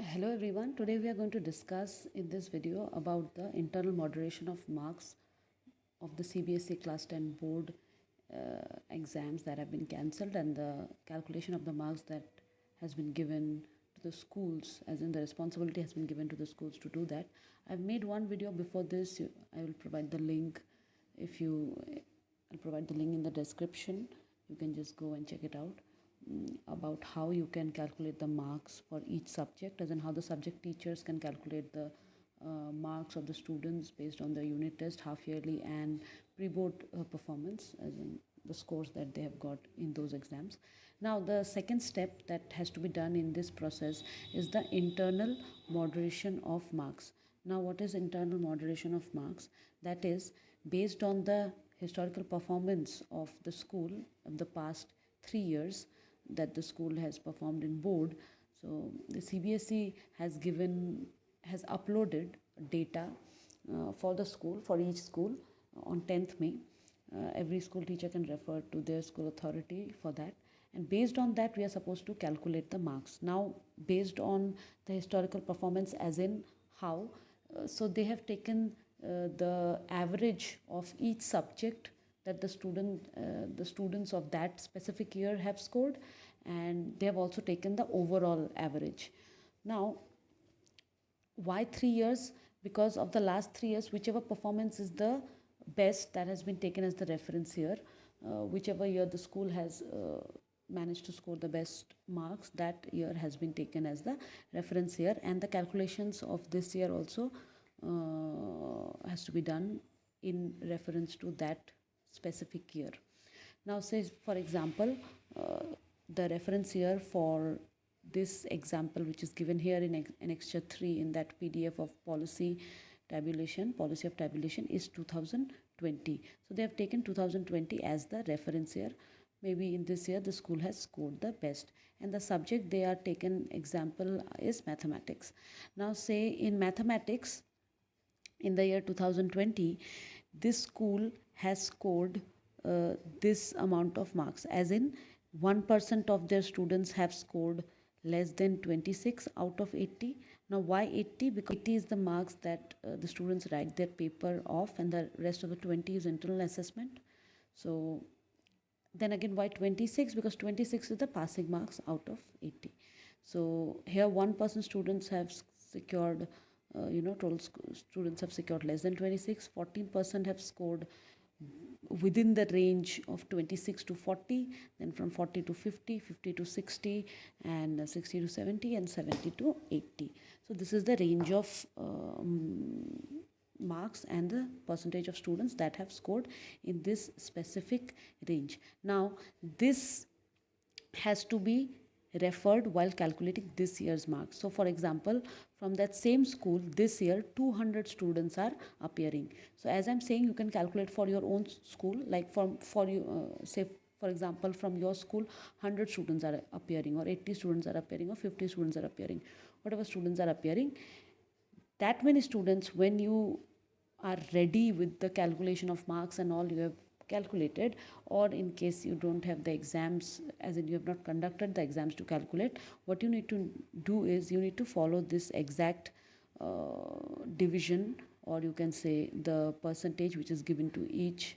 Hello everyone, today we are going to discuss in this video about the internal moderation of marks of the CBSE Class 10 board exams that have been cancelled and the calculation of the marks that has been given to the schools, as in the responsibility has been given to the schools to do that. I've made one video before this. I will provide the link. I'll provide the link in the description. You can just go and check it out about how you can calculate the marks for each subject, as in how the subject teachers can calculate the marks of the students based on the unit test, half yearly and pre-board performance, as in the scores that they have got in those exams. Now the second step that has to be done in this process is the internal moderation of marks. Now what is internal moderation of marks? That is based on the historical performance of the school of the past 3 years that the school has performed in board. So the CBSE has uploaded data for the school, for each school on 10th May. Every school teacher can refer to their school authority for that, and based on that we are supposed to calculate the marks. Now based on the historical performance, as in how, so they have taken the average of each subject that the students of that specific year have scored, and they have also taken the overall average. Now why 3 years? Because of the last 3 years, whichever performance is the best, that has been taken as the reference year. Whichever year the school has managed to score the best marks, that year has been taken as the reference year, and the calculations of this year also has to be done in reference to that specific year. Now say for example, the reference year for this example which is given here in annexure 3 in that PDF of policy of tabulation is 2020. So they have taken 2020 as the reference year. Maybe in this year the school has scored the best, and the subject they are taken example is mathematics. Now say in mathematics in the year 2020 this school has scored this amount of marks, as in 1% of their students have scored less than 26 out of 80. Now why 80? Because 80 is the marks that the students write their paper off, and the rest of the 20 is internal assessment. So then again, why 26? Because 26 is the passing marks out of 80. So here 1% students have secured, total students have secured less than 26. 14% have scored within the range of 26 to 40, then from 40 to 50, 50 to 60, and 60 to 70, and 70 to 80. So this is the range of marks and the percentage of students that have scored in this specific range. Now this has to be referred while calculating this year's marks. So for example, from that same school this year 200 students are appearing. So as I'm saying, you can calculate for your own school, like for you say for example from your school 100 students are appearing, or 80 students are appearing, or 50 students are appearing, whatever students are appearing, that many students, when you are ready with the calculation of marks and all you have calculated, or in case you don't have the exams, as in you have not conducted the exams to calculate, what you need to do is you need to follow this exact division, or you can say the percentage which is given to each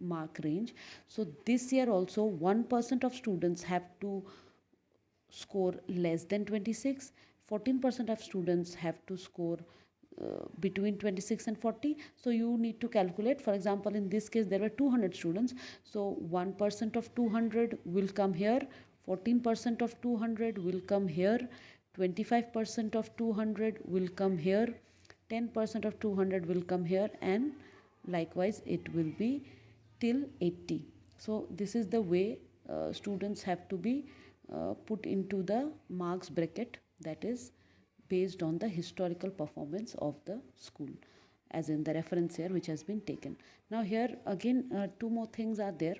mark range. So this year also 1% of students have to score less than 26, 14% of students have to score between 26 and 40. So you need to calculate, for example in this case there were 200 students, so 1% of 200 will come here, 14% of 200 will come here, 25% of 200 will come here, 10% of 200 will come here, and likewise it will be till 80. So this is the way students have to be put into the marks bracket, that is based on the historical performance of the school, as in the reference year which has been taken. Now here again two more things are there.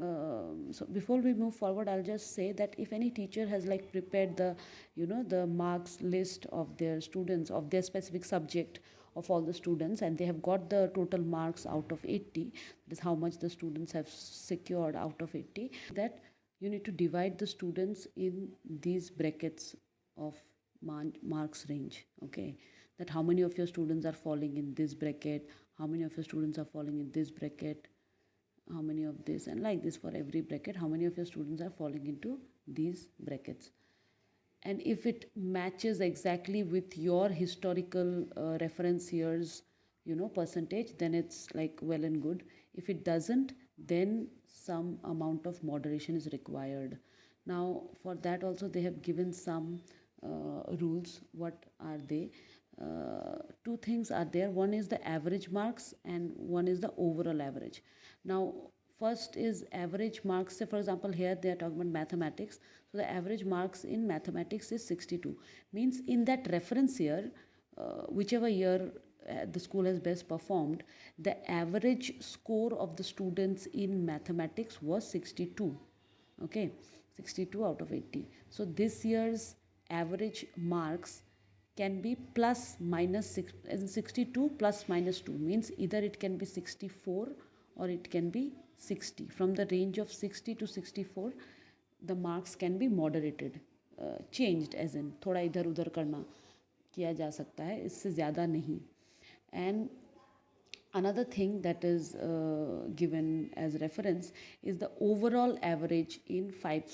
So before we move forward, I'll just say that if any teacher has like prepared the the marks list of their students of their specific subject of all the students, and they have got the total marks out of 80, that is how much the students have secured out of 80, that you need to divide the students in these brackets of marks range. Okay, that how many of your students are falling in this bracket, how many of your students are falling in this bracket, how many of this, and like this for every bracket, how many of your students are falling into these brackets. And if it matches exactly with your historical reference years, percentage, then it's like well and good. If it doesn't, then some amount of moderation is required. Now for that also they have given some rules. What are they? Two things are there. One is the average marks and one is the overall average. Now first is average marks. Say for example here they are talking about mathematics. So the average marks in mathematics is 62. Means in that reference year, whichever year the school has best performed, the average score of the students in mathematics was 62. Okay, 62 out of 80. So this year's average marks can be plus minus 6, as in 62 plus minus 2, means either it can be 64 or it can be 60. From the range of 60 to 64 the marks can be moderated, changed, as in थोड़ा इधर उधर करना किया जा सकता है, इससे ज़्यादा नहीं. And another thing that is given as reference is the overall average in 5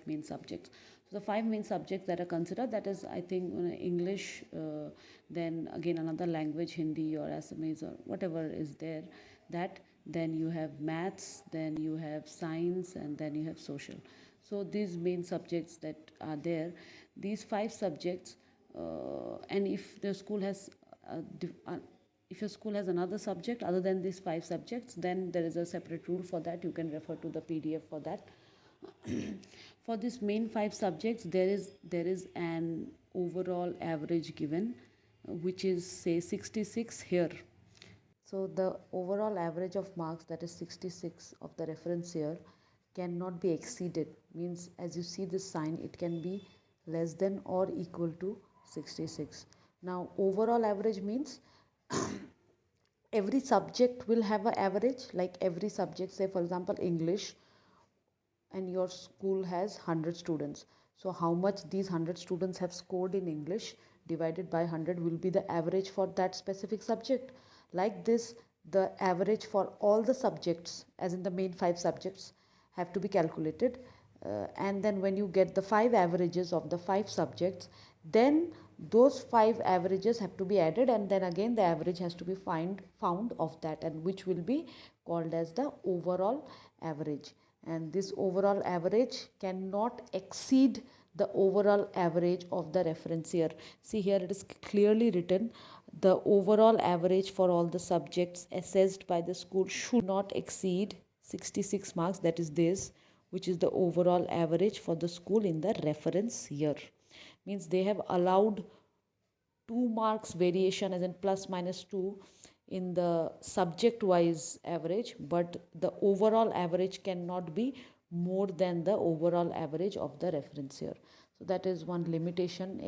main subjects. So the 5 main subjects that are considered, that is I think English, then again another language, Hindi or Assamese or whatever is there, that then you have maths, then you have science, and then you have social. So these main subjects that are there, these 5 subjects, and if the school has if your school has another subject other than these 5 subjects, then there is a separate rule for that. You can refer to the PDF for that. For these main 5 subjects, there is an overall average given, which is say 66 here. So the overall average of marks, that is 66 of the reference year, cannot be exceeded. Means as you see this sign, it can be less than or equal to 66. Now overall average means every subject will have an average, like every subject, say for example English, and your school has 100 students. So how much these 100 students have scored in English divided by 100 will be the average for that specific subject. Like this, the average for all the subjects, as in the main 5 subjects, have to be calculated. And then when you get the 5 averages of the 5 subjects, then those 5 averages have to be added, and then again the average has to be found of that, and which will be called as the overall average. And this overall average cannot exceed the overall average of the reference year. See here it is clearly written, the overall average for all the subjects assessed by the school should not exceed 66 marks, that is this, which is the overall average for the school in the reference year. Means they have allowed 2 marks variation, as in plus minus 2, in the subject wise average, but the overall average cannot be more than the overall average of the reference year. So that is one limitation,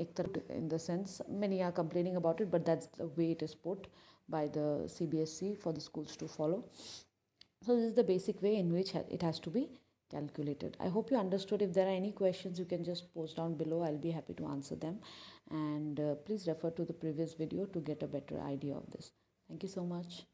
in the sense many are complaining about it, but that's the way it is put by the CBSE for the schools to follow. So this is the basic way in which it has to be calculated. I hope you understood. If there are any questions, you can just post down below. I'll be happy to answer them. And please refer to the previous video to get a better idea of this. Thank you so much.